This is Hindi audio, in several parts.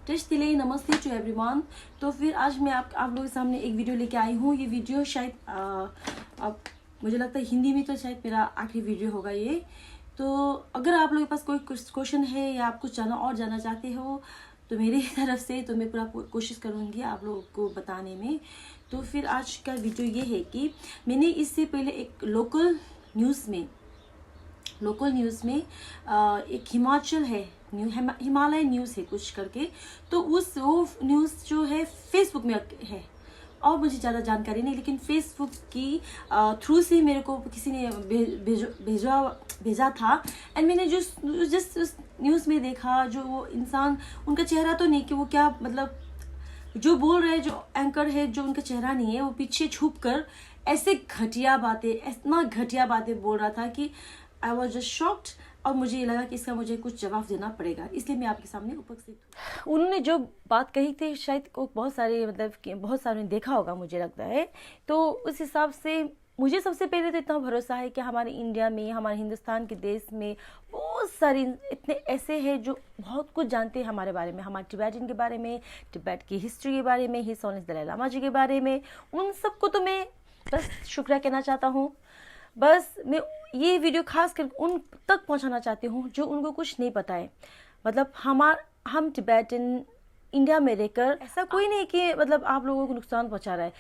टिले नमस्ते टू एवरीवन। तो फिर आज मैं आप लोगों के सामने एक वीडियो लेके आई हूँ। ये वीडियो शायद अब मुझे लगता है हिंदी में तो शायद मेरा आखिरी वीडियो होगा ये। तो अगर आप लोगों के पास कोई क्वेश्चन है या आप कुछ जानना चाहते हो तो मेरी तरफ से तो मैं पूरा कोशिश करूँगी आप लोगों को बताने में। तो फिर आज का वीडियो ये है कि मैंने इससे पहले एक लोकल न्यूज़ में एक हिमाचल है हिमालय न्यूज़ है कुछ करके, तो वो न्यूज़ जो है फेसबुक में है और मुझे ज़्यादा जानकारी नहीं, लेकिन फेसबुक की थ्रू से मेरे को किसी ने भेजा था। एंड मैंने जस्ट उस न्यूज़ में देखा जो वो इंसान, उनका चेहरा तो नहीं कि वो क्या मतलब जो बोल रहे हैं, जो एंकर है जो उनका चेहरा नहीं है, वो पीछे छुप कर ऐसे इतना घटिया बातें बोल रहा था कि आई वॉज जस्ट शॉक्ड। और मुझे ये लगा कि इसका मुझे कुछ जवाब देना पड़ेगा, इसलिए मैं आपके सामने उपस्थित हूँ। उन्होंने जो बात कही थी शायद को बहुत सारे ने देखा होगा मुझे लगता है। तो उस हिसाब से मुझे सबसे पहले तो इतना भरोसा है कि हमारे इंडिया में, हमारे हिंदुस्तान के देश में बहुत सारे इतने ऐसे हैं जो बहुत कुछ जानते हैं हमारे बारे में, हमारे टिबेटन के बारे में, तिब्बत की हिस्ट्री के बारे में, हिज ऑनेस्ट दलाई लामा जी के बारे में। उन सबको तो मैं बस शुक्रिया कहना चाहता हूँ। बस मैं ये वीडियो खास कर उन तक पहुंचाना चाहती हूँ जो उनको कुछ नहीं पता है। मतलब हम तिब्बतन इंडिया में रहकर ऐसा कोई नहीं कि मतलब आप लोगों को नुकसान पहुंचा रहा है।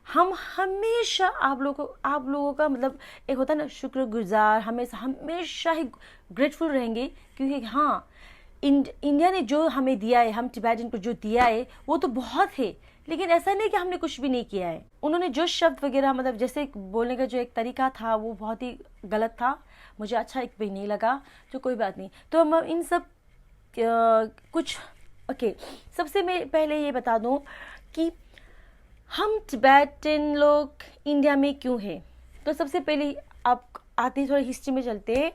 हम हमेशा आप लोगों का मतलब एक होता है ना शुक्रगुजार, हमेशा ही ग्रेटफुल रहेंगे, क्योंकि हाँ इंडिया ने जो हमें दिया है, हम तिब्बतन को जो दिया है वो तो बहुत है, लेकिन ऐसा नहीं कि हमने कुछ भी नहीं किया है। उन्होंने जो शब्द वगैरह मतलब जैसे बोलने का जो एक तरीका था वो बहुत ही गलत था, मुझे अच्छा एक भी नहीं लगा, तो कोई बात नहीं। तो हम इन सब कुछ ओके, सबसे मैं पहले ये बता दूं कि हम तिब्बतन लोग इंडिया में क्यों हैं। तो सबसे पहले आप आते थोड़ा हिस्ट्री में चलते हैं।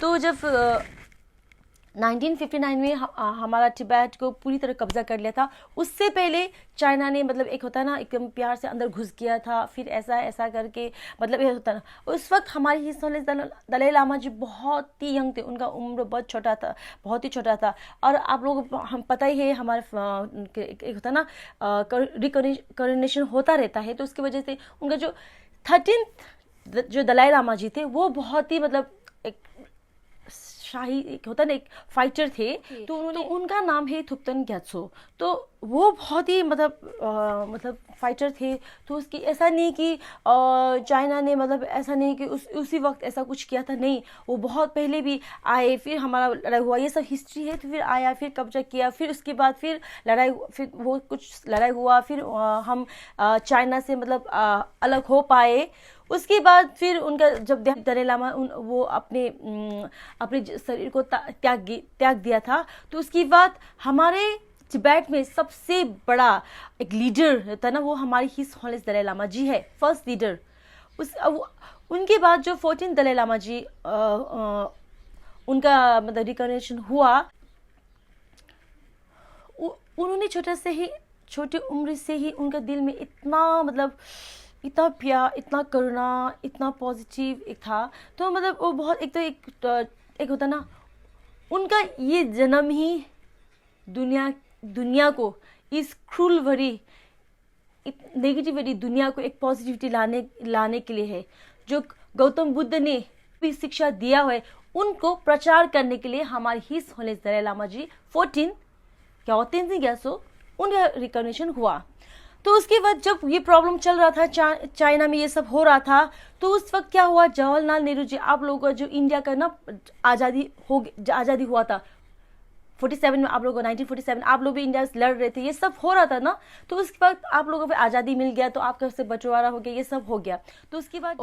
तो जब 1959 में हमारा तिब्बत को पूरी तरह कब्जा कर लिया था, उससे पहले चाइना ने मतलब एक होता है ना एकदम प्यार से अंदर घुस गया था, फिर ऐसा करके मतलब ये होता ना। उस वक्त हमारी हिज ऑनेस्ट दलाई लामा जी बहुत ही यंग थे, उनका उम्र बहुत ही छोटा था। और आप लोगों को हम पता ही है हमारे एक होता ना रिकॉग्निशन होता रहता है, तो उसकी वजह से उनका जो 13th जो दलाई लामा जी थे वो बहुत ही मतलब एक शाही एक होता ना एक फाइटर थे। तो उनका नाम है थुप्तन ग्यात्सो। तो वो बहुत ही मतलब फाइटर थे। तो उसकी ऐसा नहीं कि चाइना ने मतलब ऐसा नहीं कि उसी वक्त ऐसा कुछ किया था, नहीं, वो बहुत पहले भी आए, फिर हमारा लड़ाई हुआ, ये सब हिस्ट्री है। तो फिर आया, फिर कब्जा किया, फिर उसके बाद फिर वो कुछ लड़ाई हुआ, फिर हम चाइना से मतलब अलग हो पाए। उसके बाद फिर उनका जब दलाई लामा वो अपने शरीर को त्याग दिया था, तो उसके बाद हमारे तिब्बत में सबसे बड़ा एक लीडर था ना, वो हमारी हिज ऑनेस्ट दलाई लामा जी है, फर्स्ट लीडर। उनके बाद जो 14 दलाई लामा जी उनका मतलब रिकॉग्निशन हुआ, उन्होंने छोटी उम्र से ही उनका दिल में इतना प्यार, इतना करुणा, इतना पॉजिटिव एक था। तो मतलब वो बहुत एक होता ना, उनका ये जन्म ही दुनिया को इस क्रूल भरी नेगेटिविटी दुनिया को एक पॉजिटिविटी लाने के लिए है। जो गौतम बुद्ध ने भी शिक्षा दिया है उनको प्रचार करने के लिए हमारे हिज ऑनेस्ट दलाई लामा जी 14 उनका रिकॉग्निशन हुआ। तो उसके बाद जब ये प्रॉब्लम चल रहा था, चाइना में ये सब हो रहा था, तो उस वक्त क्या हुआ, जवाहरलाल नेहरू जी, आप लोगों का जो इंडिया का ना आज़ादी हुआ था 47 में, आप लोगों को 1947 आप लोग भी इंडिया से लड़ रहे थे, ये सब हो रहा था ना। तो उसके बाद आप लोगों को आज़ादी मिल गया, तो आपका से बंटवारा हो गया, ये सब हो गया। तो उसके बाद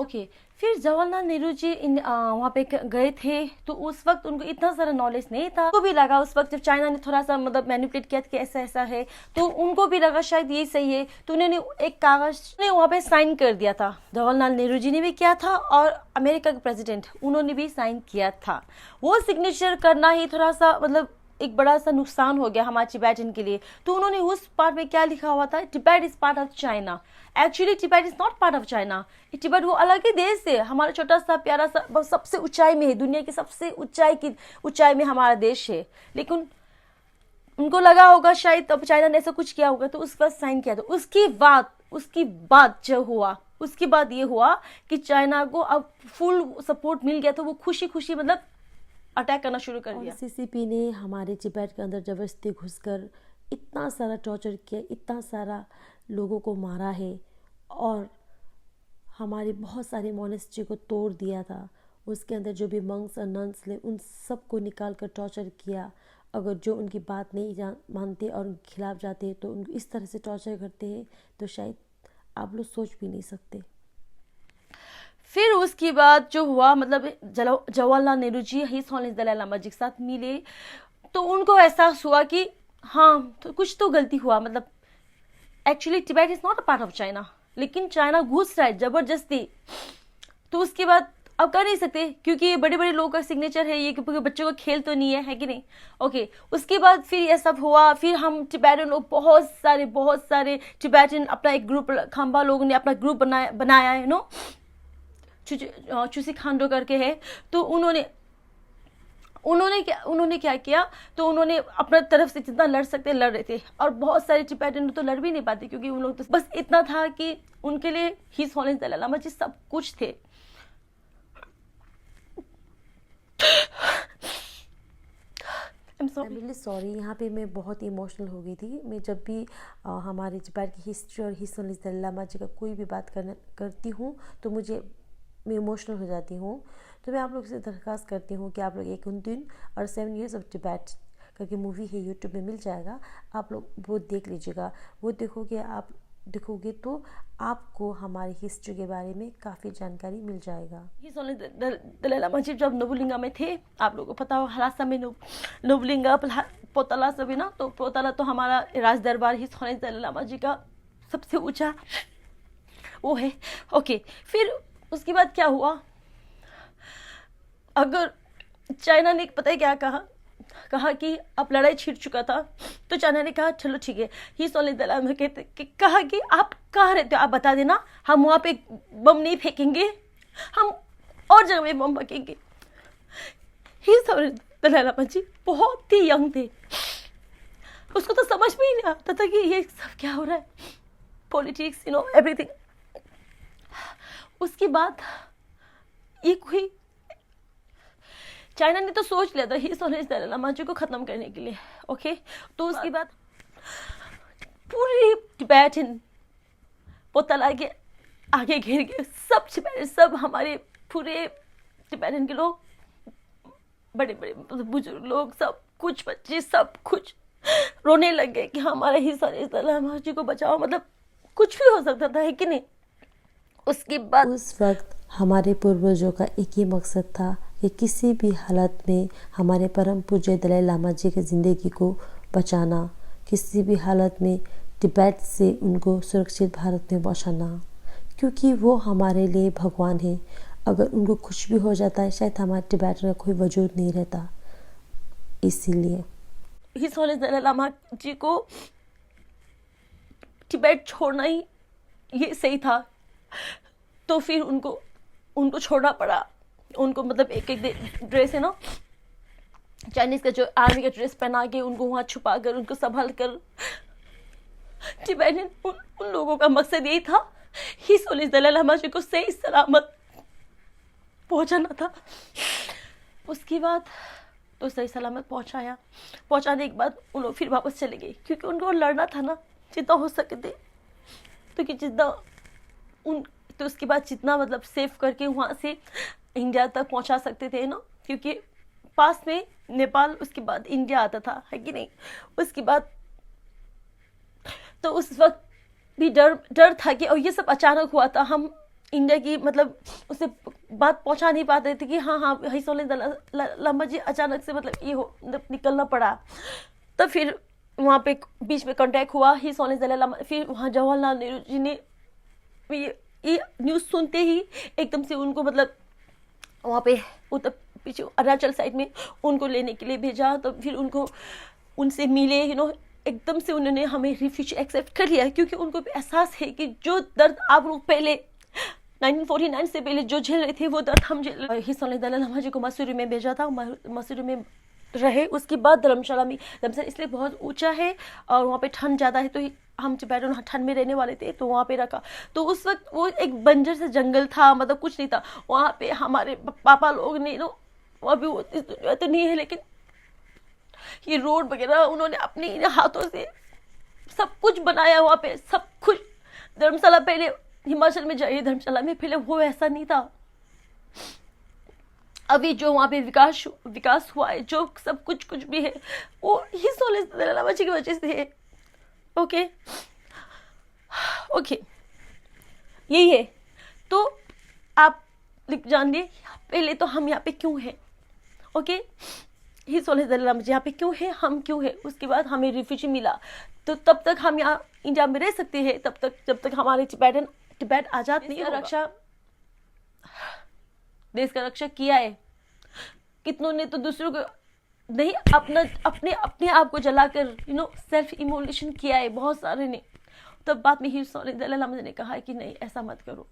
फिर जवाहरलाल नेहरू जी वहाँ पे गए थे। तो उस वक्त उनको इतना सारा नॉलेज नहीं था। उनको भी लगा उस वक्त जब चाइना ने थोड़ा सा मतलब मैनिपुलेट किया कि ऐसा है, तो उनको भी लगा शायद ये सही है। तो उन्होंने एक कागज ने वहाँ पे साइन कर दिया था। जवाहरलाल नेहरू जी ने भी किया था और अमेरिका के प्रेसिडेंट उन्होंने भी साइन किया था। वो सिग्नेचर करना ही थोड़ा सा मतलब एक बड़ा सा नुकसान हो गया हमारे तिब्बतन के लिए। तो उन्होंने उस पार्ट में क्या लिखा हुआ था, Tibet is part of China. Actually Tibet is not part of China. Tibet वो अलग ही देश है, हमारा छोटा सा प्यारा सा सबसे ऊंचाई में है, दुनिया की सबसे ऊंचाई में हमारा देश है। लेकिन उनको लगा होगा शायद अब चाइना ने ऐसा कुछ किया होगा, तो उसके बाद साइन किया। तो उसकी बात जो हुआ, उसके बाद ये हुआ कि चाइना को अब फुल सपोर्ट मिल गया, तो वो खुशी खुशी मतलब अटैक करना शुरू कर दिया। सीसीपी ने हमारे तिब्बत के अंदर जबरदस्ती घुसकर इतना सारा टॉर्चर किया, इतना सारा लोगों को मारा है, और हमारी बहुत सारी मोनेस्ट्री को तोड़ दिया था। उसके अंदर जो भी मंक्स और नन्स थे उन सबको निकाल कर टॉर्चर किया। अगर जो उनकी बात नहीं मानते और उनके खिलाफ जाते तो उनको इस तरह से टॉर्चर करते हैं, तो शायद आप लोग सोच भी नहीं सकते। फिर उसके बाद जो हुआ, मतलब जवाहरलाल नेहरू जी हिज हॉलीनेस दलाई लामा जी के साथ मिले, तो उनको एहसास हुआ कि हाँ तो कुछ तो गलती हुआ। मतलब actually Tibet is not a part of China, लेकिन चाइना घुस रहा है जबरदस्ती। तो उसके बाद अब कर नहीं सकते, क्योंकि ये बड़े बड़े लोगों का सिग्नेचर है, ये क्योंकि बच्चों का खेल तो नहीं है कि नहीं। ओके, उसके बाद फिर ये सब हुआ। फिर हम टिबेटन लोग बहुत सारे टिबेटन अपना एक ग्रुप, खंबा लोगों ने अपना ग्रुप बनाया है नो, चुसी खांडो करके है। तो उन्होंने क्या किया, तो उन्होंने अपना तरफ से जितना लड़ सकते लड़ रहे थे, और बहुत सारे टिबेटन तो लड़ भी नहीं पाते, क्योंकि उन लोग तो बस इतना था कि उनके लिए हिज हॉलीनेस दलाई लामा जी सब कुछ थे। आई रियली सॉरी, यहाँ पे मैं बहुत इमोशनल हो गई थी। मैं जब भी हमारे तिब्बत की हिस्ट्री और हिज हॉलीनेस दलाई लामा जी का कोई भी बात करती हूँ तो मैं इमोशनल हो जाती हूँ। तो मैं आप लोग से दरख्वास्त करती हूँ कि आप लोग एक दिन और 7 years ऑफ तिब्बत करके मूवी है, यूट्यूब में मिल जाएगा, आप लोग वो देख लीजिएगा। वो देखोगे तो आपको हमारी हिस्ट्री के बारे में काफ़ी जानकारी मिल जाएगा। हिज हॉलीनेस दलाई लामा जी जब नोबुलिंगा में थे, आप लोगों को पता हो हलासा में नोबुलिंगा पोतला सब है ना, तो पोतला तो हमारा राज दरबार हिज हॉलीनेस दलाई लामा जी का सबसे ऊंचा वो है। ओके, फिर उसके बाद क्या हुआ, अगर चाइना ने पता है क्या कहा कि अब लड़ाई छिड़ चुका था, तो चाइना ने कहा चलो ठीक है, हिज हॉलीनेस दलाई लामा कहा कि आप कहाँ रहते हो, आप बता देना, हम वहाँ पे बम नहीं फेंकेंगे, हम और जगह में बम फेंकेंगे। हिज हॉलीनेस दलाई लामा जी बहुत ही यंग थे, उसको तो समझ में ही नहीं आता था कि ये सब क्या हो रहा है, पॉलिटिक्स एवरीथिंग। उसके बाद ये कोई चाइना ने तो सोच लिया था हिज हॉलीनेस दलाई लामा जी को खत्म करने के लिए। ओके, तो उसके बाद पूरी टिबेटन पोतला के आगे घेर के सब हमारे पूरे टिबेटन के लोग, बड़े बड़े बुजुर्ग लोग, सब कुछ बच्चे सब कुछ रोने लग गए कि हमारे हिज हॉलीनेस दलाई लामा जी को बचाओ। मतलब कुछ भी हो सकता था, है कि नहीं। उसके बाद उस वक्त हमारे पूर्वजों का एक ही मकसद था कि किसी भी हालत में हमारे परम पूज्य दलाई लामा जी की ज़िंदगी को बचाना, किसी भी हालत में तिब्बत से उनको सुरक्षित भारत में पहुंचाना, क्योंकि वो हमारे लिए भगवान है। अगर उनको कुछ भी हो जाता है शायद हमारे तिब्बत में कोई वजूद नहीं रहता। इसीलिए हिज हॉलीनेस दलाई लामा जी को तिब्बत छोड़ना ही ये सही था। तो फिर उनको छोड़ना पड़ा। उनको मतलब एक ड्रेस है ना, चाइनीज का जो आर्मी का ड्रेस पहना के उनको वहां छुपा कर, उनको संभाल कर, टिबेटन उन लोगों का मकसद यही था हिज हॉलीनेस दलाई लामा जी को सही सलामत पहुंचाना था। उसके बाद तो सही सलामत पहुंचाने के बाद उन लोग फिर वापस चले गए, क्योंकि उनको लड़ना था ना जितना हो सके थे। तो कि जितना तो उसके बाद जितना मतलब सेव करके वहाँ से इंडिया तक पहुँचा सकते थे ना, क्योंकि पास में नेपाल, उसके बाद इंडिया आता था, है कि नहीं। उसके बाद तो उस वक्त भी डर था कि और ये सब अचानक हुआ था, हम इंडिया की मतलब उसे बात पहुंचा नहीं पाते थे कि हाँ हिज हॉलीनेस दलाई लामा जी अचानक से मतलब ये मतलब निकलना पड़ा। तब फिर वहाँ पे बीच में कांटेक्ट हुआ हिज हॉलीनेस दलाई लामा। फिर वहाँ जवाहरलाल नेहरू जी ने ये न्यूज़ सुनते ही एकदम से उनको मतलब वहाँ पे उत्तर पीछे अरुणाचल साइड में उनको लेने के लिए भेजा। तो फिर उनसे मिले, एकदम से उन्होंने हमें रिफ्यूजी एक्सेप्ट कर लिया, क्योंकि उनको भी एहसास है कि जो दर्द आप लोग पहले 1949 से पहले जो झेल रहे थे वो दर्द हम झेल रहे। हिज हॉलीनेस दलाई लामा जी को मसूरी में भेजा था। मसूरी में रहे। उसके बाद धर्मशाला में, धर्मशाला इसलिए बहुत ऊंचा है और वहाँ पे ठंड ज़्यादा है, तो हम टिबेटन ठंड में रहने वाले थे, तो वहाँ पे रखा। तो उस वक्त वो एक बंजर से जंगल था, मतलब कुछ नहीं था वहाँ पे। हमारे पापा लोग ने अभी वो तो नहीं है, लेकिन ये रोड वगैरह उन्होंने अपने हाथों से सब कुछ बनाया वहाँ पे, सब कुछ। धर्मशाला पहले हिमाचल में जाइए, धर्मशाला में पहले वो ऐसा नहीं था। अभी जो वहाँ पे विकास हुआ है, जो सब कुछ भी है, वो हिज होनेस दलाई लामा जी की वजह से है। ओके, यही है। तो आप जान लिए पहले तो हम यहाँ पे क्यों हैं। ओके, हिज होनेस दलाई लामा जी यहाँ पे क्यों है, हम क्यों है। उसके बाद हमें रिफ्यूजी मिला, तो तब तक हम यहाँ इंडिया में रह सकते हैं, तब तक जब तक हमारे टिबेट आज़ाद नहीं होगा। देश का रक्षा किया है, कितनों ने तो दूसरों को नहीं, अपने आप को जलाकर सेल्फ इमोलेशन किया है, बहुत सारे ने। तब बाद में हिज होनेस दलाई लामा जी ने कहा है कि नहीं, ऐसा मत करो।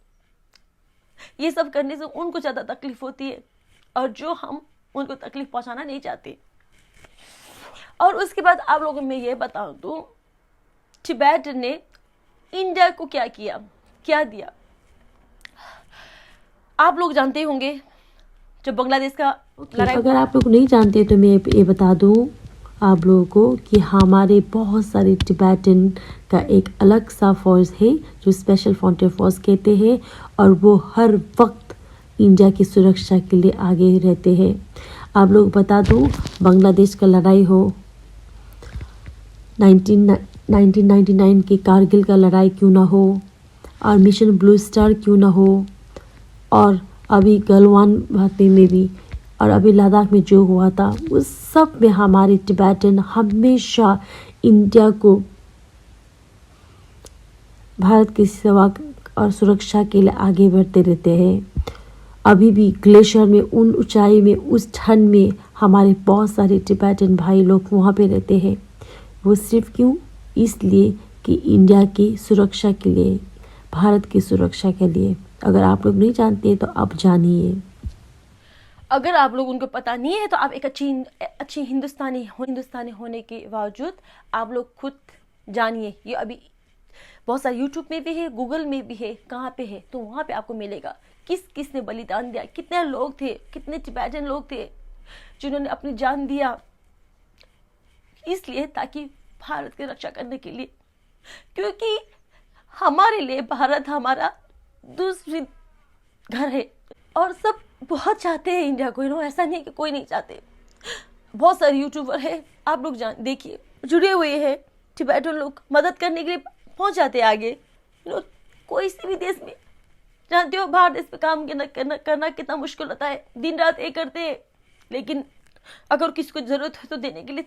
ये सब करने से उनको ज़्यादा तकलीफ होती है, और जो हम उनको तकलीफ पहुंचाना नहीं चाहते। और उसके बाद आप लोगों में ये बताऊं तो टिबेट ने इंडिया को क्या किया, क्या दिया। आप लोग जानते होंगे जब बांग्लादेश का लड़ाई, अगर आप लोग नहीं जानते तो मैं ये बता दूं आप लोगों को कि हमारे बहुत सारे टिबेटन का एक अलग सा फोर्स है जो स्पेशल फ्रंटियर फोर्स कहते हैं, और वो हर वक्त इंडिया की सुरक्षा के लिए आगे रहते हैं। आप लोग बता दूं, बांग्लादेश का लड़ाई हो, 1999 की कारगिल का लड़ाई क्यों ना हो, और मिशन ब्लू स्टार क्यों ना हो, और अभी गलवान घाटी में भी, और अभी लद्दाख में जो हुआ था, उस सब में हमारे टिबेटन हमेशा इंडिया को भारत की सेवा और सुरक्षा के लिए आगे बढ़ते रहते हैं। अभी भी ग्लेशियर में, उन ऊंचाई में, उस ठंड में हमारे बहुत सारे टिबेटन भाई लोग वहाँ पे रहते हैं। वो सिर्फ क्यों, इसलिए कि इंडिया की सुरक्षा के लिए, भारत की सुरक्षा के लिए। अगर आप लोग नहीं जानते तो आप जानिए। अगर आप लोग उनको पता नहीं है तो आप एक अच्छी हिंदुस्तानी होने के बावजूद आप लोग खुद जानिए। ये अभी बहुत सारे यूट्यूब में भी है, गूगल में भी है, कहाँ पे है तो वहाँ पे आपको मिलेगा किसने बलिदान दिया, कितने लोग थे, कितने टिबेटन लोग थे जिन्होंने अपनी जान दिया, इसलिए ताकि भारत की रक्षा करने के लिए। क्योंकि हमारे लिए भारत हमारा दूसरी घर है, और सब बहुत चाहते हैं इंडिया को, ऐसा नहीं कि कोई नहीं चाहते। बहुत सारे यूट्यूबर है, आप लोग देखिए, जुड़े हुए हैं, टिबेटन लोग मदद करने के लिए पहुंच जाते हैं आगे। कोई सी भी देश में, जानते हो बाहर देश पे काम करना कितना मुश्किल होता है, दिन रात एक करते हैं, लेकिन अगर किसी को जरूरत है तो देने के लिए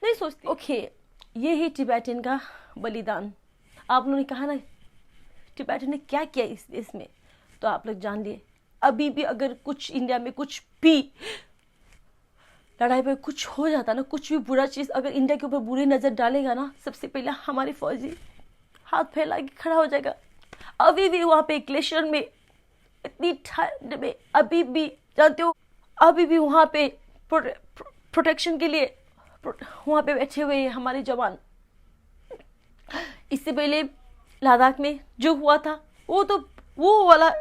नहीं सोचते। ओके, ये ही टिबेटन का बलिदान। आप लोगों ने कहा ना टिबेटन ने क्या किया इस देश में, तो आप लोग जान लिए। अभी भी अगर कुछ इंडिया में कुछ भी लड़ाई पर कुछ हो जाता ना, कुछ भी बुरा चीज़ अगर इंडिया के ऊपर बुरी नज़र डालेगा ना, सबसे पहले हमारी फौजी हाथ फैला के खड़ा हो जाएगा। अभी भी वहाँ पे ग्लेशियर में इतनी ठंड में, अभी भी जानते हो, अभी भी वहाँ पे प्रोटेक्शन के लिए वहाँ पे बैठे हुए हैं हमारे जवान। इससे पहले लद्दाख में जो हुआ था, वो वाला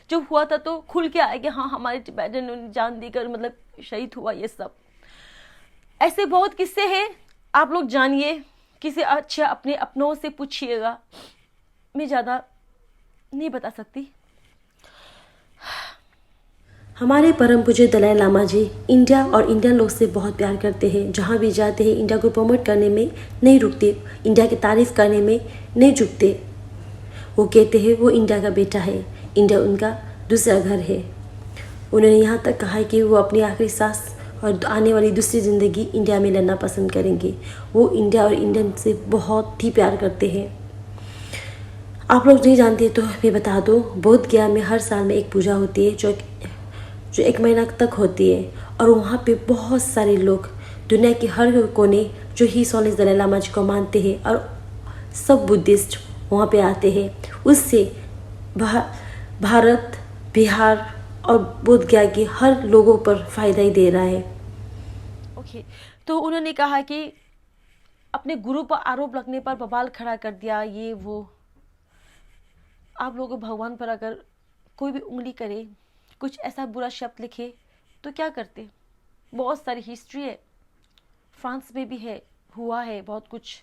जो हुआ था तो खुल के आया कि हाँ हमारे टिबेटन ने जान देकर मतलब शहीद हुआ। ये सब ऐसे बहुत किस्से हैं, आप लोग जानिए। किसी अच्छा अपने अपनों से पूछिएगा, मैं ज़्यादा नहीं बता सकती। हमारे परम पूज्य दलाई लामा जी इंडिया और इंडियन लोग से बहुत प्यार करते हैं। जहाँ भी जाते हैं इंडिया को प्रमोट करने में नहीं रुकते, इंडिया की तारीफ़ करने में नहीं झुकते। वो कहते हैं वो इंडिया का बेटा है, इंडिया उनका दूसरा घर है। उन्होंने यहाँ तक कहा है कि वो अपनी आखिरी सांस और आने वाली दूसरी ज़िंदगी इंडिया में लेना पसंद करेंगे। वो इंडिया और इंडियन से बहुत ही प्यार करते हैं। आप लोग नहीं जानते तो मैं बता दूँ, बोध गया में हर साल में एक पूजा होती है जो 1 महीना तक होती है, और वहाँ पे बहुत सारे लोग दुनिया के हर कोने जो हिज होनेस दलाई लामा जी को मानते हैं, और सब बुद्धिस्ट वहाँ पे आते हैं। उससे भारत, बिहार और बोध गया के हर लोगों पर फ़ायदा ही दे रहा है। लिखे। तो उन्होंने कहा कि अपने गुरु पर आरोप लगने पर बवाल खड़ा कर दिया, ये वो। आप लोगों को भगवान पर अगर कोई भी उंगली करे, कुछ ऐसा बुरा शब्द लिखे, तो क्या करते? बहुत सारी हिस्ट्री है, फ्रांस में भी है, हुआ है बहुत कुछ।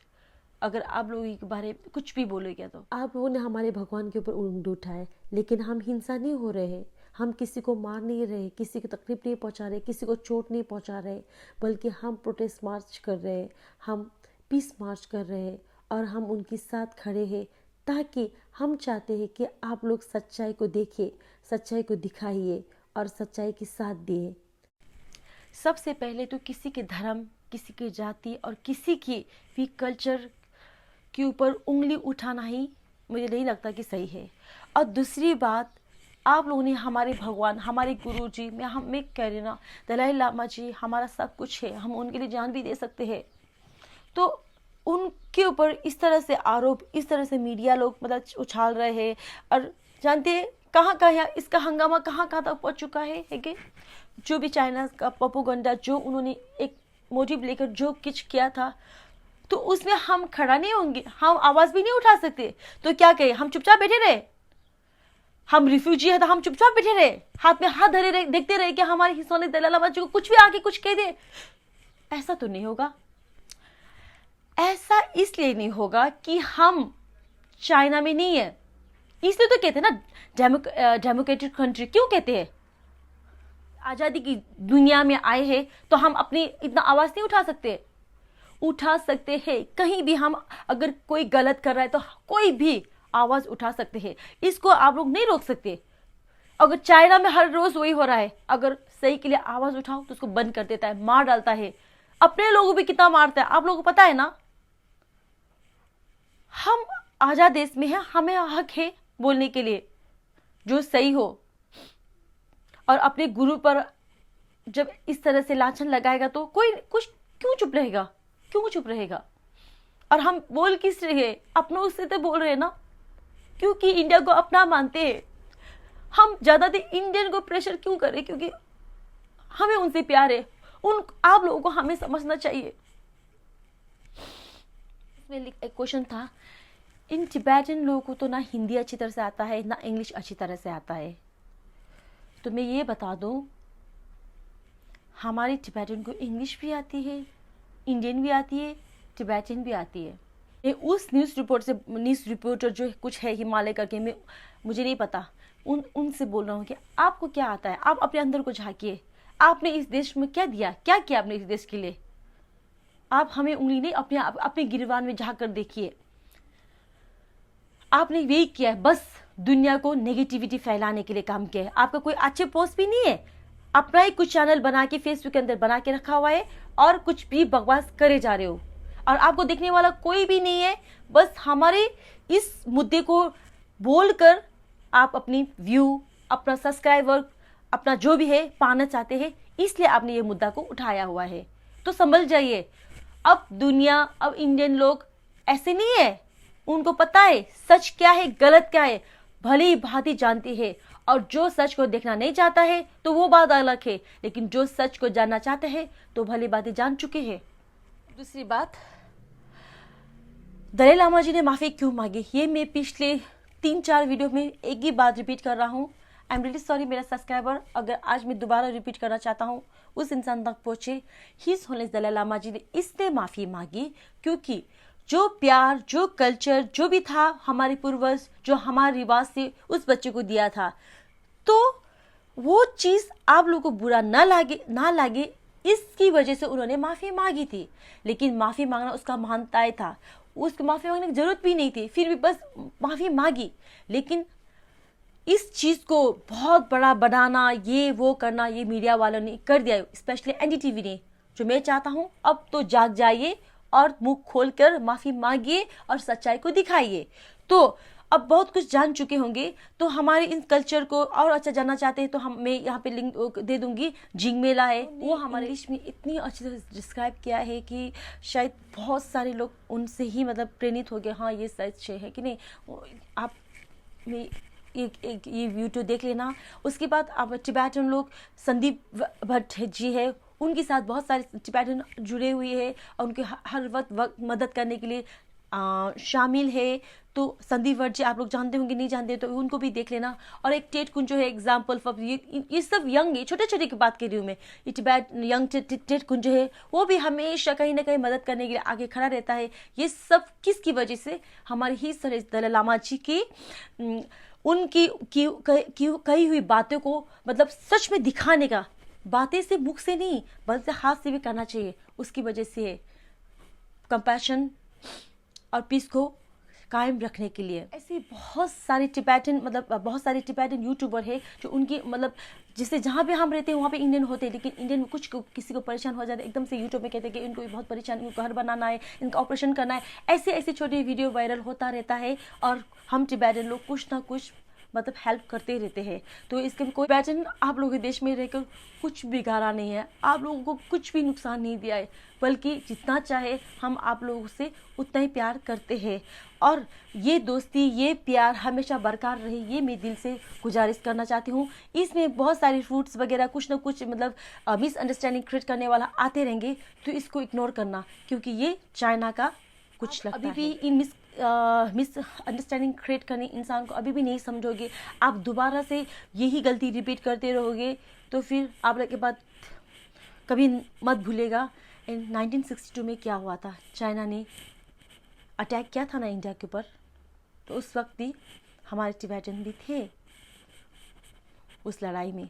अगर आप लोगों के बारे में कुछ भी बोलेगा तो आप लोगों ने हमारे भगवान के ऊपर उंगली उठाए, लेकिन हम हिंसा नहीं हो रहे, हम किसी को मार नहीं रहे, किसी को तकलीफ नहीं पहुंचा रहे, किसी को चोट नहीं पहुंचा रहे, बल्कि हम प्रोटेस्ट मार्च कर रहे हैं, हम पीस मार्च कर रहे हैं और हम उनके साथ खड़े हैं, ताकि हम चाहते हैं कि आप लोग सच्चाई को देखिए, सच्चाई को दिखाइए और सच्चाई के साथ दिए। सबसे पहले तो किसी के धर्म, किसी की जाति और किसी की भी कल्चर के ऊपर उंगली उठाना ही मुझे नहीं लगता कि सही है। और दूसरी बात, आप लोगों ने हमारे भगवान, हमारे गुरु जी, मैं कह रही ना, दलाई लामा जी हमारा सब कुछ है, हम उनके लिए जान भी दे सकते हैं। तो उनके ऊपर इस तरह से आरोप, इस तरह से मीडिया लोग मतलब उछाल रहे हैं, और जानते हैं कहाँ कहाँ इसका हंगामा कहाँ कहाँ तक पहुँच चुका है कि जो भी चाइना का प्रोपेगेंडा, जो उन्होंने एक मोटिव लेकर जो कुछ किया था, तो उसमें हम खड़ा नहीं होंगे, हम आवाज भी नहीं उठा सकते। तो क्या कहें, हम चुपचाप बैठे रहे? हम रिफ्यूजी है तो हम चुपचाप बैठे रहे, हाथ में हाथ धरे रहे, देखते रहे कि हमारे हिस्सों ने दलाई लामा जी को कुछ भी आके कुछ कह दे? ऐसा तो नहीं होगा। ऐसा इसलिए नहीं होगा कि हम चाइना में नहीं है, इसलिए तो कहते हैं ना डेमोक्रेटिक कंट्री। क्यों कहते हैं? आजादी की दुनिया में आए हैं तो हम अपनी इतना आवाज नहीं उठा सकते? उठा सकते हैं। कहीं भी हम अगर कोई गलत कर रहा है तो कोई भी आवाज उठा सकते हैं, इसको आप लोग नहीं रोक सकते। अगर चाइना में हर रोज वही हो रहा है, अगर सही के लिए आवाज उठाओ तो उसको बंद कर देता है, मार डालता है। अपने लोगों भी कितना मारता है, आप लोगों को पता है ना। हम आजाद देश में हैं, हमें हक है बोलने के लिए जो सही हो। और अपने गुरु पर जब इस तरह से लांछन लगाएगा तो कोई कुछ क्यों चुप रहेगा? क्यों चुप रहेगा? और हम बोल किस रहे? अपनों से तो बोल रहे हैं ना, क्योंकि इंडिया को अपना मानते हैं। हम ज्यादातर इंडियन को प्रेशर क्यों करें? क्योंकि हमें उनसे प्यार है। आप लोगों को हमें समझना चाहिए। इसमें एक क्वेश्चन था, इन टिबेटन लोगों को तो ना हिंदी अच्छी तरह से आता है, ना इंग्लिश अच्छी तरह से आता है। तो मैं ये बता दूं, हमारे टिबेटन को इंग्लिश भी आती है, इंडियन भी आती है, टिबेटन भी आती है। ये उस न्यूज़ रिपोर्टर जो कुछ है हिमालय करके, मुझे नहीं पता, उनसे बोल रहा हूँ कि आपको क्या आता है? आप अपने अंदर को झांकिए। आपने इस देश में क्या दिया, क्या किया आपने इस देश के लिए? आप हमें उंगली नहीं, अपने गिरबान में झांक कर देखिए। आपने यही किया है, बस दुनिया को नेगेटिविटी फैलाने के लिए काम किया है। आपका कोई अच्छे पोस्ट भी नहीं है, अपना ही कुछ चैनल बना के फेसबुक के अंदर बना के रखा हुआ है और कुछ भी बकवास करे जा रहे हो, और आपको देखने वाला कोई भी नहीं है। बस हमारे इस मुद्दे को बोलकर आप अपनी व्यू, अपना सब्सक्राइबर, अपना जो भी है पाना चाहते हैं, इसलिए आपने ये मुद्दा को उठाया हुआ है। तो संभल जाइए। अब दुनिया, अब इंडियन लोग ऐसे नहीं है, उनको पता है सच क्या है, गलत क्या है, भली भांति जानती है। और जो सच को देखना नहीं चाहता है तो वो बात अलग है, लेकिन जो सच को जानना चाहते हैं तो भली बातें जान चुके हैं। दूसरी बात, दलाई लामा जी ने माफी क्यों मांगी, ये मैं पिछले 3-4 वीडियो में एक ही बात रिपीट कर रहा हूँ। आई एम रियली सॉरी मेरा सब्सक्राइबर, अगर आज मैं दोबारा रिपीट करना चाहता हूँ, उस इंसान तक पहुंचे। हिज होनेस दलाई लामा जी ने इसलिए माफी मांगी क्योंकि जो प्यार, जो कल्चर, जो भी था हमारे पूर्वज, जो हमारे रिवाज से उस बच्चे को दिया था, तो वो चीज आप लोगों को बुरा ना लागे, इसकी वजह से उन्होंने माफी मांगी थी। लेकिन माफी मांगना उसका महानताय था, उसको माफी मांगने की जरूरत भी नहीं थी, फिर भी बस माफी मांगी। लेकिन इस चीज को बहुत बड़ा बनाना, ये वो करना, ये मीडिया वालों ने कर दिया, स्पेशली एनडीटीवी ने। जो मैं चाहता हूं, अब तो जाग जाइए और मुंह खोलकर माफी मांगिए और सच्चाई को दिखाइए। तो अब बहुत कुछ जान चुके होंगे, तो हमारे इन कल्चर को और अच्छा जानना चाहते हैं तो मैं यहाँ पे लिंक दे दूंगी। जिंग मेला है, वो हमारे इंग्लिश में इतनी अच्छी तरह डिस्क्राइब किया है कि शायद बहुत सारे लोग उनसे ही मतलब प्रेरित हो गए, हाँ ये सच है कि नहीं। आप में एक ये वीडियो देख लेना। उसके बाद आप टिबेटन लोग, संदीप भट्ट जी है, उनके साथ बहुत सारे टिबेटन जुड़े हुए हैं और उनके हर वक्त मदद करने के लिए शामिल है। तो संदीप वर्जी आप लोग जानते होंगे, नहीं जानते तो उनको भी देख लेना। और एक टेट कुंजो है एग्जाम्पल फॉर ये सब यंग है, छोटे छोटे की बात कर रही हूँ मैं। ये टिबेट यंग टेट कुंजो है, वो भी हमेशा कहीं ना कहीं मदद करने के लिए आगे खड़ा रहता है। ये सब किसकी वजह से? हमारे ही दलाई लामा जी की उनकी कही हुई बातों को मतलब सच में दिखाने का, बातें से मुख से नहीं बल्कि हाथ से भी करना चाहिए, उसकी वजह से है कंपैशन और पीस को कायम रखने के लिए। ऐसे बहुत सारे टिबेटन बहुत सारे टिबेटन यूट्यूबर है जो उनकी जिससे जहाँ भी हम रहते हैं वहाँ पे इंडियन होते हैं, लेकिन इंडियन में किसी को परेशान हो जाता है, एकदम से यूट्यूब में कहते हैं कि इनको बहुत परेशान, इनको घर बनाना है, इनका ऑपरेशन करना है। ऐसे छोटे वीडियो वायरल होता रहता है और हम टिबेटन लोग कुछ ना कुछ हेल्प करते रहते हैं। तो इसके कोई टिबेटन आप लोगों के देश में रहकर कुछ बिगाड़ा नहीं है, आप लोगों को कुछ भी नुकसान नहीं दिया है, बल्कि जितना चाहे हम आप लोगों से उतना ही प्यार करते हैं। और ये दोस्ती, ये प्यार हमेशा बरकरार रहे, ये मैं दिल से गुजारिश करना चाहती हूँ। इसमें बहुत सारे फ्रूट्स वगैरह कुछ ना कुछ मिसअंडरस्टैंडिंग क्रिएट करने वाला आते रहेंगे, तो इसको इग्नोर करना, क्योंकि ये चाइना का कुछ लगता है। अभी भी इन मिसअंडरस्टैंडिंग क्रिएट करने इंसान को अभी भी नहीं समझोगे, आप दोबारा से यही गलती रिपीट करते रहोगे, तो फिर आप लोग के बाद कभी मत भूलेगा 1962 में क्या हुआ था। चाइना ने अटैक किया था ना इंडिया के ऊपर, तो उस वक्त भी हमारे टिबेटन भी थे उस लड़ाई में।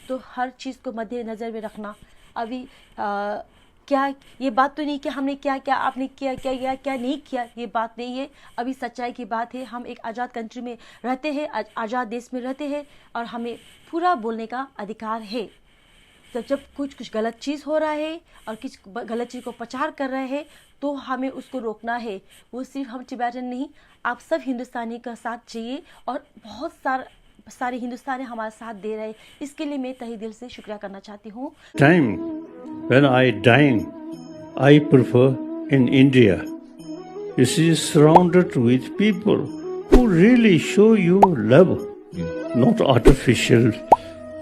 तो हर चीज़ को मद्देनज़र में रखना। अभी क्या ये बात तो नहीं कि हमने क्या क्या आपने क्या नहीं किया, ये बात नहीं है। अभी सच्चाई की बात है, हम एक आज़ाद कंट्री में रहते हैं, आज़ाद देश में रहते हैं और हमें पूरा बोलने का अधिकार है। तो जब कुछ गलत चीज़ हो रहा है और कुछ गलत चीज़ को प्रचार कर रहे हैं तो हमें उसको रोकना है। वो सिर्फ हम टिबेटन नहीं, आप सब हिंदुस्तानी का साथ चाहिए और बहुत सारे हिंदुस्तानी हमारा साथ दे रहे हैं। इसके लिए मैं तहे दिल से शुक्रिया करना चाहती हूँ। Time when I dine, I prefer in India. You see, surrounded with people who really show you love, not artificial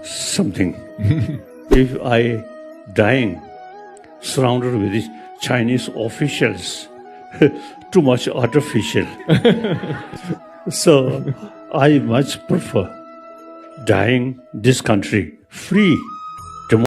something. If I dine surrounded with Chinese officials, too much artificial. So I much prefer dying this country free.